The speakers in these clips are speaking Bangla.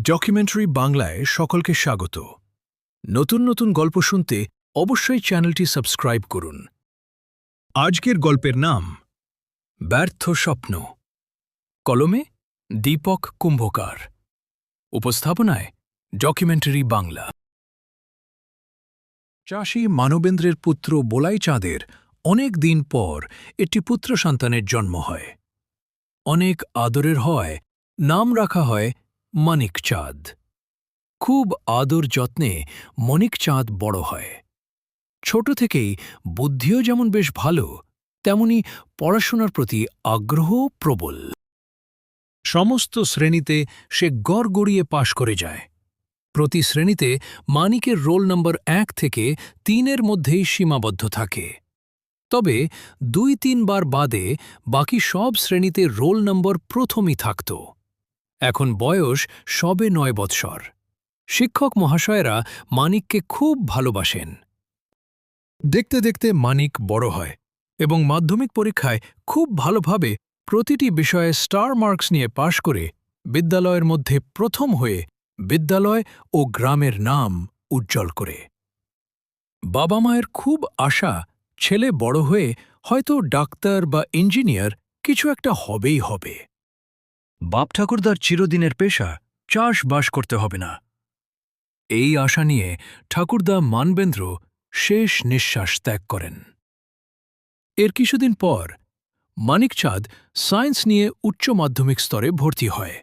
ডকুমেন্টারি বাংলায় সকলকে স্বাগত। নতুন নতুন গল্প শুনতে অবশ্যই চ্যানেলটি সাবস্ক্রাইব করুন। আজকের গল্পের নাম ব্যর্থ স্বপ্ন। কলমে দীপক কুম্ভকার, উপস্থাপনায় ডকুমেন্টারি বাংলা। চাষী মানবেন্দ্রের পুত্র বলাই চাঁদের অনেক দিন পর একটি পুত্র সন্তানের জন্ম হয়। অনেক আদরের হয়, নাম রাখা হয় মানিক চাঁদ। খুব আদর যত্নে মানিক চাঁদ বড় হয়। ছোট থেকেই বুদ্ধিও যেমন বেশ ভালো, তেমনি পড়াশোনার প্রতি আগ্রহ প্রবল। সমস্ত শ্রেণীতে সে গড়গড়িয়ে পাশ করে যায়। প্রতি শ্রেণীতে মানিকের রোল নম্বর 1 থেকে 3-এর মধ্যেই সীমাবদ্ধ থাকে। তবে 2-3 বার বাদে বাকি সব শ্রেণীতে রোল নম্বর প্রথমই থাকত। এখন বয়স সবে 9 বৎসর। শিক্ষক মহাশয়েরা মানিককে খুব ভালোবাসেন। দেখতে দেখতে মানিক বড় হয় এবং মাধ্যমিক পরীক্ষায় খুব ভালোভাবে প্রতিটি বিষয়ে স্টার মার্কস নিয়ে পাশ করে বিদ্যালয়ের মধ্যে প্রথম হয়ে বিদ্যালয় ও গ্রামের নাম উজ্জ্বল করে। বাবা মায়ের খুব আশা ছেলে বড় হয়ে হয়তো ডাক্তার বা ইঞ্জিনিয়ার কিছু একটা হবেই হবে। বাপ ঠাকুরদার চিরদিনের পেশা চাষবাস করতে হবে না। এই আশা নিয়ে ঠাকুরদা মানবেন্দ্র শেষ নিঃশ্বাস ত্যাগ করেন। এর কিছুদিন পর মানিক চাঁদ সায়েন্স নিয়ে উচ্চ মাধ্যমিক স্তরে ভর্তি হয়।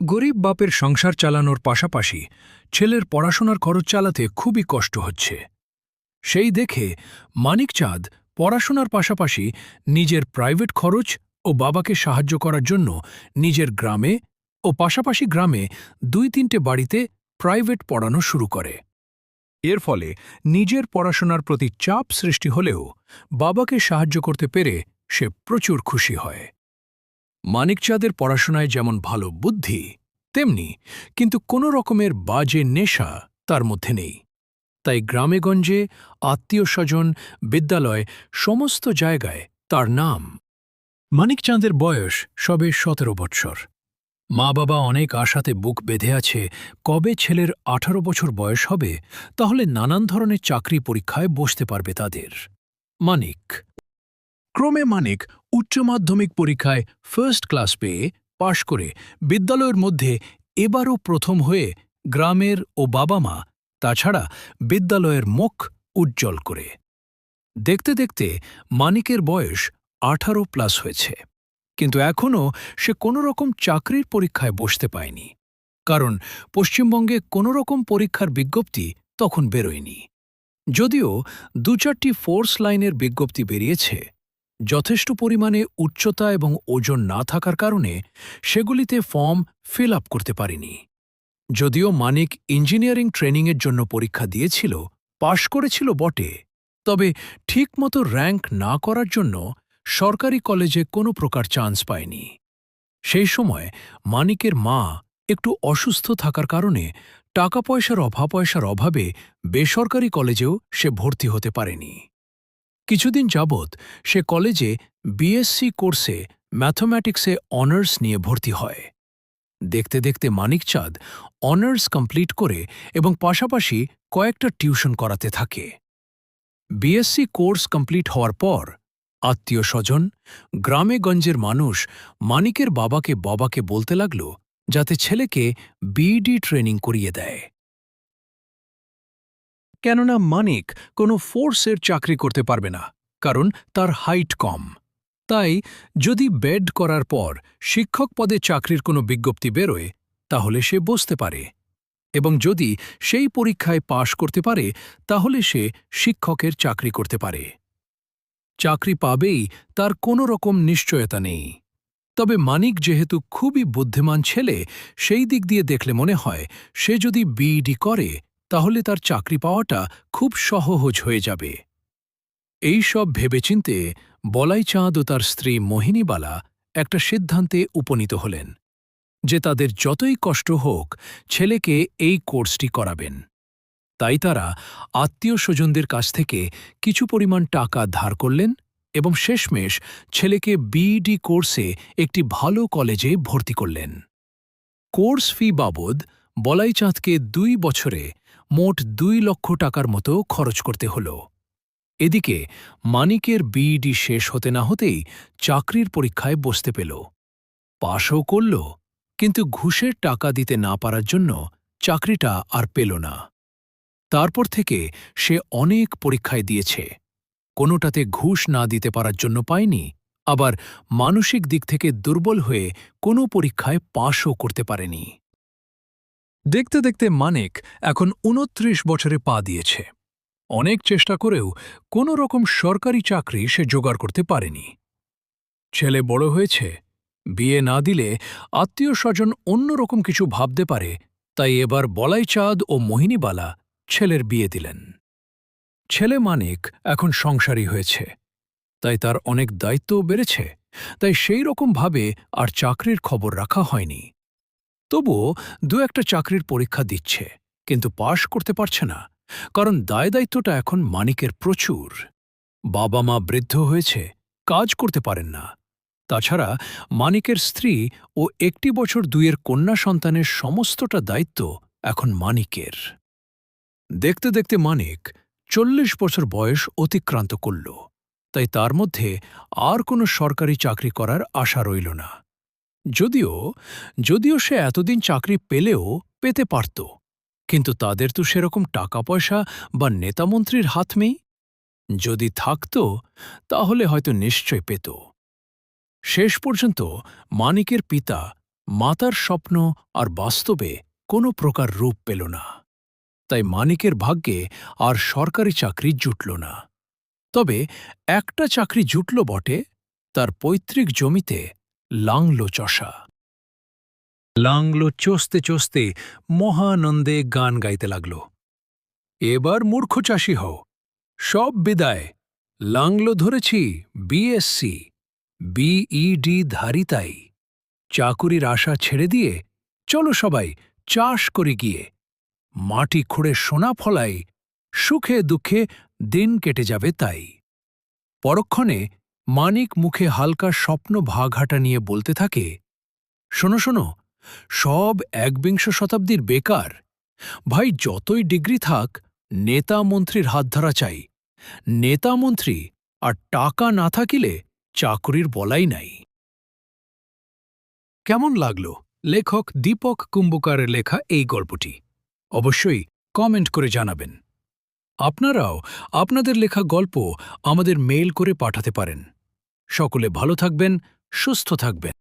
গরিব বাপের সংসার চালানোর পাশাপাশি ছেলের পড়াশোনার খরচ চালাতে খুবই কষ্ট হচ্ছে। সেই দেখে মানিক চাঁদ পড়াশোনার পাশাপাশি নিজের প্রাইভেট খরচ ও বাবাকে সাহায্য করার জন্য নিজের গ্রামে ও পাশাপাশি গ্রামে 2-3টে বাড়িতে প্রাইভেট পড়ানো শুরু করে। এর ফলে নিজের পড়াশোনার প্রতি চাপ সৃষ্টি হলেও বাবাকে সাহায্য করতে পেরে সে প্রচুর খুশি হয়। মানিক চাঁদের পড়াশোনায় যেমন ভালো বুদ্ধি, তেমনি কিন্তু কোনো রকমের বাজে নেশা তার মধ্যে নেই। তাই গ্রামেগঞ্জে আত্মীয় স্বজন, বিদ্যালয় সমস্ত জায়গায় তার নাম। মানিক চাঁদের বয়স সবে 17 বৎসর। মা বাবা অনেক আশাতে বুক বেঁধে আছে কবে ছেলের 18 বছর বয়স হবে, তাহলে নানান ধরনের চাকরি পরীক্ষায় বসতে পারবে তাদের। মানিক ক্রমে মানিক উচ্চ মাধ্যমিক পরীক্ষায় ফার্স্ট ক্লাস পেয়ে পাশ করে বিদ্যালয়ের মধ্যে এবারও প্রথম হয়ে গ্রামের ও বাবা মা তাছাড়া বিদ্যালয়ের মুখ উজ্জ্বল করে। দেখতে দেখতে মানিকের বয়স 18+ হয়েছে, কিন্তু এখনও সে কোনো রকম চাকরির পরীক্ষায় বসতে পায়নি, কারণ পশ্চিমবঙ্গে কোনো রকম পরীক্ষার বিজ্ঞপ্তি তখন বেরোয়নি। যদিও 2-4টি ফোর্স লাইনের বিজ্ঞপ্তি বেরিয়েছে, যথেষ্ট পরিমাণে উচ্চতা এবং ওজন না থাকার কারণে সেগুলিতে ফর্ম ফিল আপ করতে পারেনি। যদিও মানিক ইঞ্জিনিয়ারিং ট্রেনিংয়ের জন্য পরীক্ষা দিয়েছিল, পাশ করেছিল বটে, তবে ঠিকমতো র্যাঙ্ক না করার জন্য সরকারি কলেজে কোনো প্রকার চান্স পায়নি। সেই সময় মানিকের মা একটু অসুস্থ থাকার কারণে টাকা পয়সার অভাবে বেসরকারি কলেজেও সে ভর্তি হতে পারেনি। কিছুদিন যাবৎ সে কলেজে বিএসসি কোর্সে ম্যাথমেটিক্সে অনার্স নিয়ে ভর্তি হয়। দেখতে দেখতে মানিক চাঁদ অনার্স কমপ্লিট করে এবং পাশাপাশি কয়েকটা টিউশন করাতে থাকে। বিএসসি কোর্স কমপ্লিট হওয়ার পর আত্মীয় স্বজন, গ্রামেগঞ্জের মানুষ মানিকের বাবাকে বলতে লাগল যাতে ছেলেকে বিইডি ট্রেনিং করিয়ে দেয়। কেননা মানিক কোনো ফোর্সের চাকরি করতে পারবে না, কারণ তার হাইট কম। তাই যদি বেড করার পর শিক্ষক পদে চাকরির কোনো বিজ্ঞপ্তি বেরোয়, তাহলে সে বসতে পারে, এবং যদি সেই পরীক্ষায় পাশ করতে পারে তাহলে সে শিক্ষকের চাকরি করতে পারে। চাকরি পাবেই তার কোনো রকম নিশ্চয়তা নেই। তবে মানিক যেহেতু খুবই বুদ্ধিমান ছেলে, সেই দিক দিয়ে দেখলে মনে হয় সে যদি বিইডি করে তাহলে তার চাকরি পাওয়াটা খুব সহজ হয়ে যাবে। এই সব ভেবেচিন্তে বলাই চাঁদ ও তার স্ত্রী মোহিনীবালা একটা সিদ্ধান্তে উপনীত হলেন যে তাদের যতই কষ্ট হোক ছেলেকে এই কোর্সটি করাবেন। তাই তারা আত্মীয় স্বজনদের কাছ থেকে কিছু পরিমাণ টাকা ধার করলেন এবং শেষমেশ ছেলেকে বিইডি কোর্সে একটি ভালো কলেজে ভর্তি করলেন। কোর্স ফি বাবদ বলাইচাঁদকে ২ বছরে মোট ২ লক্ষ টাকার মতো খরচ করতে হল। এদিকে মানিকের বিইডি শেষ হতে না হতেই চাকরির পরীক্ষায় বসতে পেল। পাশও করল, কিন্তু ঘুষের টাকা দিতে না পারার জন্য চাকরিটা আর পেল না। তারপর থেকে সে অনেক পরীক্ষায় দিয়েছে, কোনোটাতে ঘুষ না দিতে পারার জন্য পায়নি, আবার মানসিক দিক থেকে দুর্বল হয়ে কোনো পরীক্ষায় পাশও করতে পারেনি। দেখতে দেখতে মানিক এখন ২৯ বছরে পা দিয়েছে। অনেক চেষ্টা করেও কোনো রকম সরকারি চাকরি সে জোগাড় করতে পারেনি। ছেলে বড় হয়েছে, বিয়ে না দিলে আত্মীয় স্বজন অন্যরকম কিছু ভাবতে পারে, তাই এবার বলাইচাঁদ ও মোহিনীবালা ছেলের বিয়ে দিলেন। ছেলে মানিক এখন সংসারী হয়েছে, তাই তার অনেক দায়িত্বও বেড়েছে, তাই সেই রকমভাবে আর চাকরির খবর রাখা হয়নি। তবুও ২-১টা চাকরির পরীক্ষা দিচ্ছে, কিন্তু পাশ করতে পারছে না, কারণ দায়দায়িত্বটা এখন মানিকের প্রচুর। বাবা মা বৃদ্ধ হয়েছে, কাজ করতে পারেন না। তাছাড়া মানিকের স্ত্রী ও ১ বছর ২-এর কন্যা সন্তানের সমস্তটা দায়িত্ব এখন মানিকের। দেখতে দেখতে মানিক ৪০ বছর বয়স অতিক্রান্ত করল, তাই তার মধ্যে আর কোনো সরকারি চাকরি করার আশা রইল না। যদিও সে এতদিন চাকরি পেতে পারত, কিন্তু তাদের তো সেরকম টাকা পয়সা বা নেতামন্ত্রীর হাত নেই। যদি থাকত তাহলে হয়তো নিশ্চয় পেত। শেষ পর্যন্ত মানিকের পিতা মাতার স্বপ্ন আর বাস্তবে কোনো প্রকার রূপ পেল না, তাই মানিকের ভাগ্যে আর সরকারি চাকরি জুটল না। তবে একটা চাকরি জুটল বটে, তার পৈতৃক জমিতে লাংলো চষা। লাংলো চষতে চষতে মহানন্দে গান গাইতে লাগল। এবার মূর্খ চাষি হও, সব বিদায়, লাংলো ধরেছি বিএসসি, বিইডি ধারিতাই। চাকুরির আশা ছেড়ে দিয়ে চলো সবাই চাষ করে গিয়ে, মাটি খুঁড়ে সোনা ফলাই, সুখে দুঃখে দিন কেটে যাবে তাই। পরক্ষণে মানিক মুখে হালকা স্বপ্ন ভাগাটা নিয়ে বলতে থাকে, শোনো শোনো, সব ১বিংশ শতাব্দীর বেকার। ভাই, যতই ডিগ্রি থাক, নেতা মন্ত্রীর হাত ধরা চাই। নেতা মন্ত্রী আর টাকা না থাকিলে চাকরির বলাই নাই। কেমন লাগল লেখক দীপক কুম্ভকারের লেখা এই গল্পটি? অবশ্যই কমেন্ট করে জানাবেন। আপনারাও আপনাদের লেখা গল্প আমাদের মেইল করে পাঠাতে পারেন। সকলে ভালো থাকবেন, সুস্থ থাকবেন।